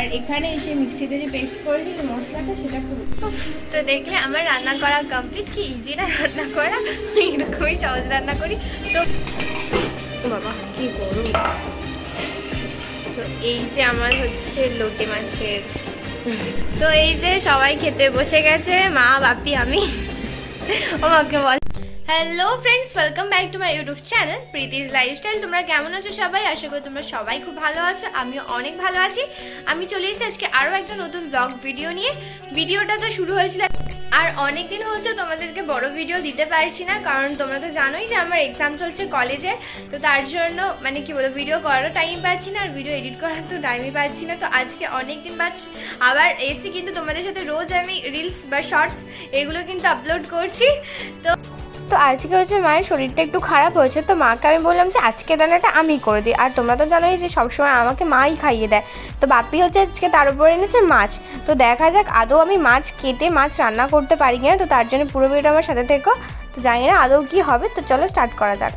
আর এখানে এসে মিক্সিতে যে পেস্ট করেছি যে মশলাটা সেটা খুব। তো দেখলে আমার রান্না করা কমপ্লিট। কি ইজি না রান্না করা, এরকমই সহজ রান্না করি। তো বাবা কি গরম। তো এই যে আমার হচ্ছে লোটে মাছের, তো এই যে সবাই খেতে বসে গেছে, মা বাপি আমি। ও মাকে বল hello friends, welcome back to my YouTube channel Preeti's lifestyle. তোমরা কেমন আছো সবাই? আশা করি তোমরা সবাই খুব ভালো আছো, আমিও অনেক ভালো আছি। আমি চলে এসেছি আজকে আরও একটা নতুন ব্লগ ভিডিও নিয়ে। ভিডিওটা তো শুরু হয়েছিল, আর অনেক দিন হচ্ছে তোমাদেরকে বড় ভিডিও দিতে পারছি না, কারণ তোমরা তো জানোই যে আমার এক্সাম চলছে কলেজের। তো তার জন্য মানে কি বলবো, ভিডিও করারও টাইম পাচ্ছি না, আর ভিডিও এডিট করার তো টাইমই পাচ্ছি না। তো আজকে অনেক দিন বাদ আবার এসি, কিন্তু তোমাদের সাথে রোজ আমি রিলস বা শর্টস এগুলো কিন্তু আপলোড করছি। তো আজকে হচ্ছে মায়ের শরীরটা একটু খারাপ হয়েছে, তো মাকে আমি বললাম যে আজকে রান্নাটা আমি করে দিই। আর তোমরা তো জানোই যে সবসময় আমাকে মাই খাইয়ে দেয়। তো বাপি হচ্ছে আজকে তার উপর এনেছে মাছ। তো দেখা যাক আদৌ আমি মাছ কেটে মাছ রান্না করতে পারি কিনা। তো তার জন্য পুরো ভিডিওটা আমার সাথে থেকো। তো জানি না আদৌ কী হবে, তো চলো স্টার্ট করা যাক।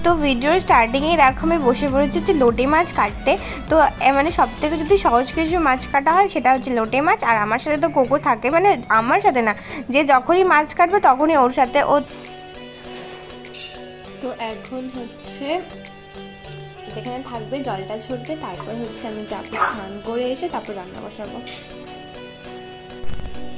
তো ভিডিওর স্টার্টিংয়েই দেখো আমি বসে পড়েছি হচ্ছে লোটে মাছ কাটতে। তো মানে সব থেকে যদি সহজ কিছু মাছ কাটা হয় সেটা হচ্ছে লোটে মাছ। আর আমার সাথে তো কোকো থাকে, মানে আমার সাথে না, যে যখনই মাছ কাটবে তখনই ওর সাথে ও। তো এখন হচ্ছে যেখানে থাকবে জলটা ঝরবে, তারপর হচ্ছে আমি যাবো স্নান করে এসে তারপর রান্না বসাবো।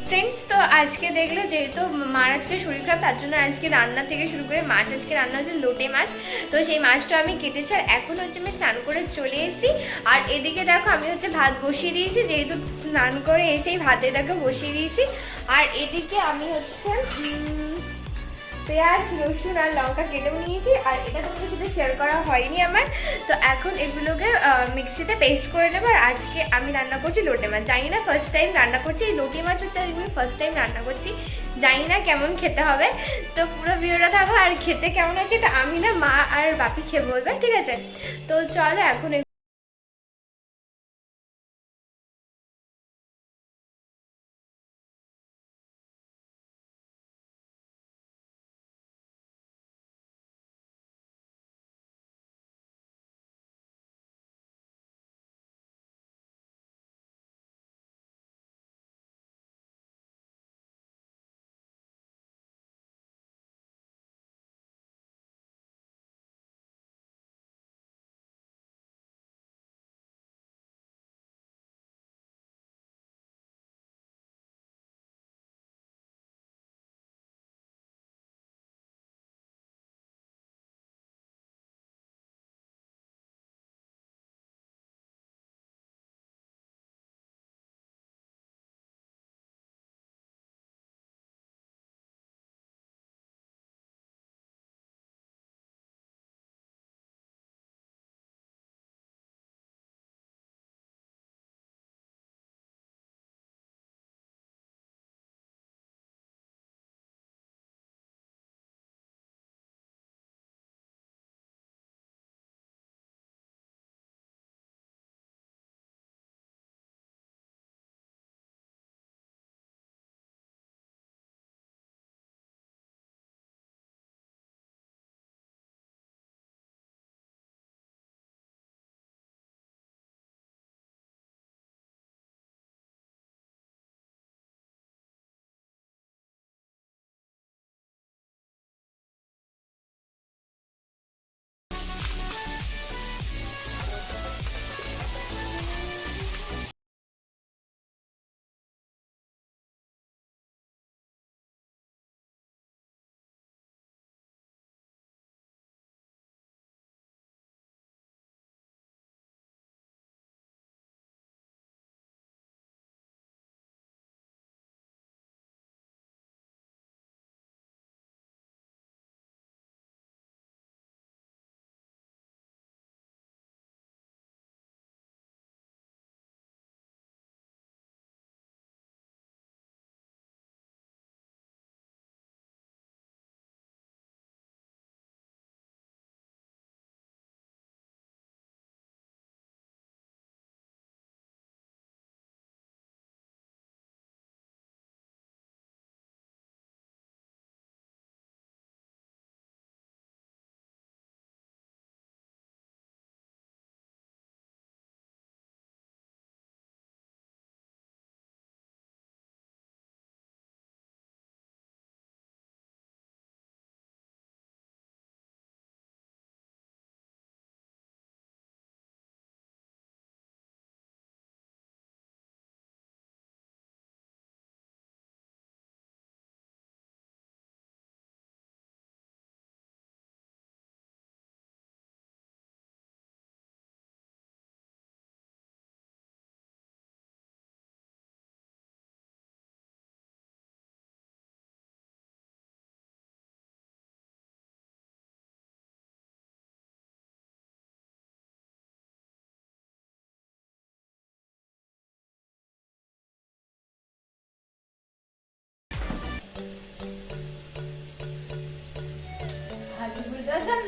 ফ্রেন্ডস, তো আজকে দেখলে যেহেতু মার আজকে শরীর খারাপ, তার জন্য আজকে রান্না থেকে শুরু করে মাছ, আজকে রান্না হচ্ছে লোটে মাছ। তো সেই মাছটা আমি কেটেছি, আর এখন হচ্ছে আমি স্নান করে চলে এসেছি। আর এদিকে দেখো আমি হচ্ছে ভাত বসিয়ে দিয়েছি, যেহেতু স্নান করে এসেই ভাতে দেখো বসিয়ে দিয়েছি। আর এদিকে আমি হচ্ছে পেঁয়াজ রসুন আর লঙ্কা কেটেও নিয়েছি, আর এটা তোমাদের সাথে শেয়ার করা হয়নি আমার। তো এখন এগুলোকে মিক্সিতে পেস্ট করে নেবো। আর আজকে আমি রান্না করছি লোটে মাছ। জানি না, ফার্স্ট টাইম রান্না করছি এই লোটে মাছ হচ্ছে, আমি ফার্স্ট টাইম রান্না করছি, জানি না কেমন খেতে হবে। তো পুরো ভিডিওটা থাকো, আর খেতে কেমন আছে এটা আমি না, মা আর বাপি খেয়ে বলবে, ঠিক আছে? তো চলো এখন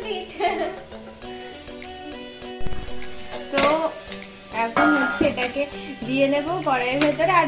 কমপ্লিট। তো এখন হচ্ছে এটাকে দিয়ে নেব কড়াইয়ের ভেতরে। আর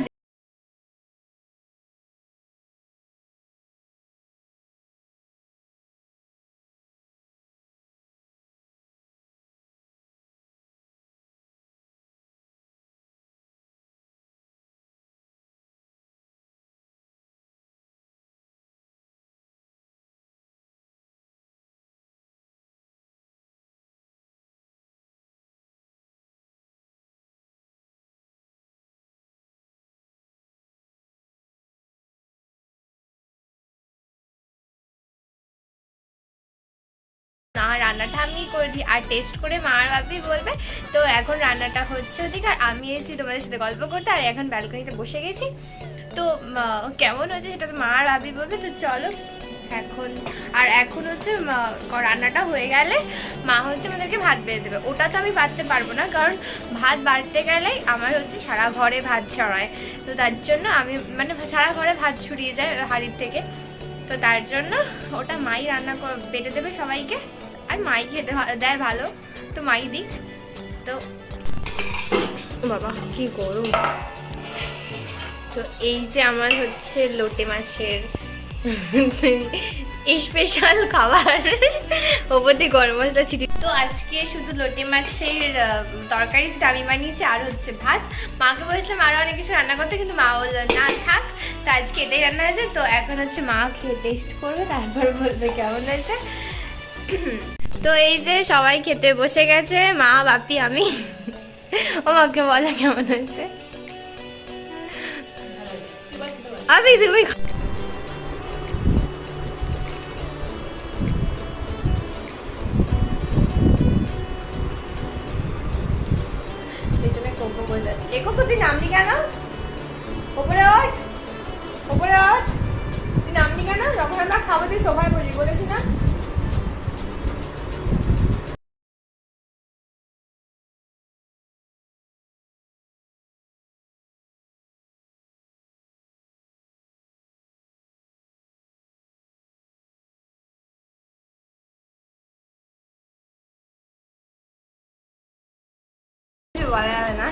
না, রান্নাটা আমি করে দিই আর টেস্ট করে মা আর বাপি বলবে। তো এখন রান্নাটা হচ্ছে ওদিকে, আর আমি এসেছি তোমাদের সাথে গল্প করতে, আর এখন ব্যালকনিতে বসে গেছি। তো কেমন হচ্ছে সেটা তো মা আর বাপি বলবে। তো চলো এখন হচ্ছে রান্নাটা হয়ে গেলে মা হচ্ছে আমাদেরকে ভাত বেড়ে দেবে। ওটা তো আমি বাড়তে পারবো না, কারণ ভাত বাড়তে গেলে আমার হচ্ছে সারা ঘরে ভাত ছড়ায়। তো তার জন্য আমি মানে সারা ঘরে ভাত ছড়িয়ে যায় হাঁড়ির থেকে। তো তার জন্য ওটা মাই রান্না বেটে দেবে সবাইকে, আর মাই খেতে দেয় ভালো, তো মাই দিক। তো বাবা কি গরম। তো এই যে আমার হচ্ছে লোটে মাছের স্পেশাল খাবার, ওপর দিয়ে গরম মশলা ছিটিয়ে। তো আজকে শুধু লোটে মাছের তরকারি আমি বানিয়েছি, আর হচ্ছে ভাত। মাকে বলেছিলাম আরও অনেক কিছু রান্না করতে, কিন্তু মা বললো না থাক, তো আজকে এটাই রান্না হয়েছে। তো এখন হচ্ছে মা খেয়ে টেস্ট করবে, তারপর বলবে কেমন হয়েছে। তো এই যে সবাই খেতে বসে গেছে, মা বাপি আমি। ও মাকে বলে কেমন হয়েছে। আমি তুমি তুই নামলি কেন? ওপরে ওঠ, ওপরে ওঠ। তুই নামলি কেন? যখন আমরা খাবো তুই সোফায় বলি, বলেছি না? বলা যাবে না।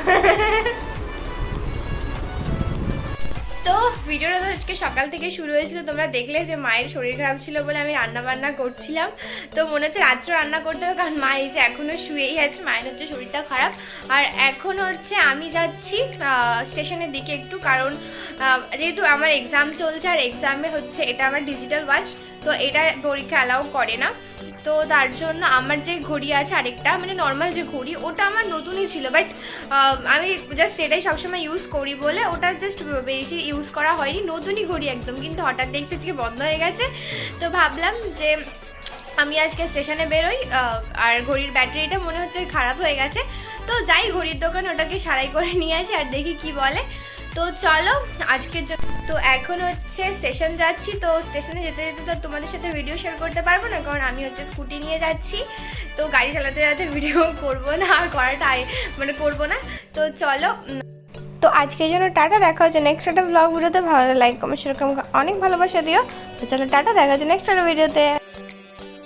তো ভিডিওটা তো আজকে সকাল থেকে শুরু হয়েছিল, তোমরা দেখলে যে মায়ের শরীর খারাপ ছিল বলে আমি রান্না বান্না করছিলাম। তো মনে হচ্ছে রাত্রে রান্না করতে হবে, কারণ মা এই যে এখনো শুয়েই আছে, মায়ের হচ্ছে শরীরটা খারাপ। আর এখন হচ্ছে আমি যাচ্ছি স্টেশনের দিকে একটু, কারণ যেহেতু আমার এক্সাম চলছে, আর এক্সামে হচ্ছে এটা আমার ডিজিটাল ওয়াচ, তো এটা পরীক্ষা অ্যালাউ করে না। তো তার জন্য আমার যে ঘড়ি আছে আরেকটা, মানে নর্মাল যে ঘড়ি, ওটা আমার নতুনই ছিল, বাট আমি জাস্ট এটাই সবসময় ইউজ করি বলে ওটা জাস্ট বেশি ইউজ করা হয়নি, নতুনই ঘড়ি একদম। কিন্তু হঠাৎ দেখছি আজকে বন্ধ হয়ে গেছে, তো ভাবলাম যে আমি আজকে স্টেশনে বেরোই। আর ঘড়ির ব্যাটারিটা মনে হচ্ছে খারাপ হয়ে গেছে, তো যাই ঘড়ির দোকানে ওটাকে সারাই করে নিয়ে আসি, আর দেখি কি বলে। তো চলো আজকের জন্য তো এখন হচ্ছে স্টেশন যাচ্ছি। তো স্টেশনে যেতে যেতে তো তোমাদের সাথে ভিডিও শেয়ার করতে পারবো না, কারণ আমি হচ্ছে স্কুটি নিয়ে যাচ্ছি, তো গাড়ি চালাতে চালাতে ভিডিও করবো না, আর করাটা মানে করবো না। তো চলো, তো আজকের জন্য টাটা, দেখা হচ্ছে নেক্সট একটা ব্লগ ভিডিওতে। ভালো লাইক কমেন্ট শেয়ার অনেক ভালোবাসা দিও। তো চলো টাটা, দেখা হচ্ছে নেক্সট একটা ভিডিওতে।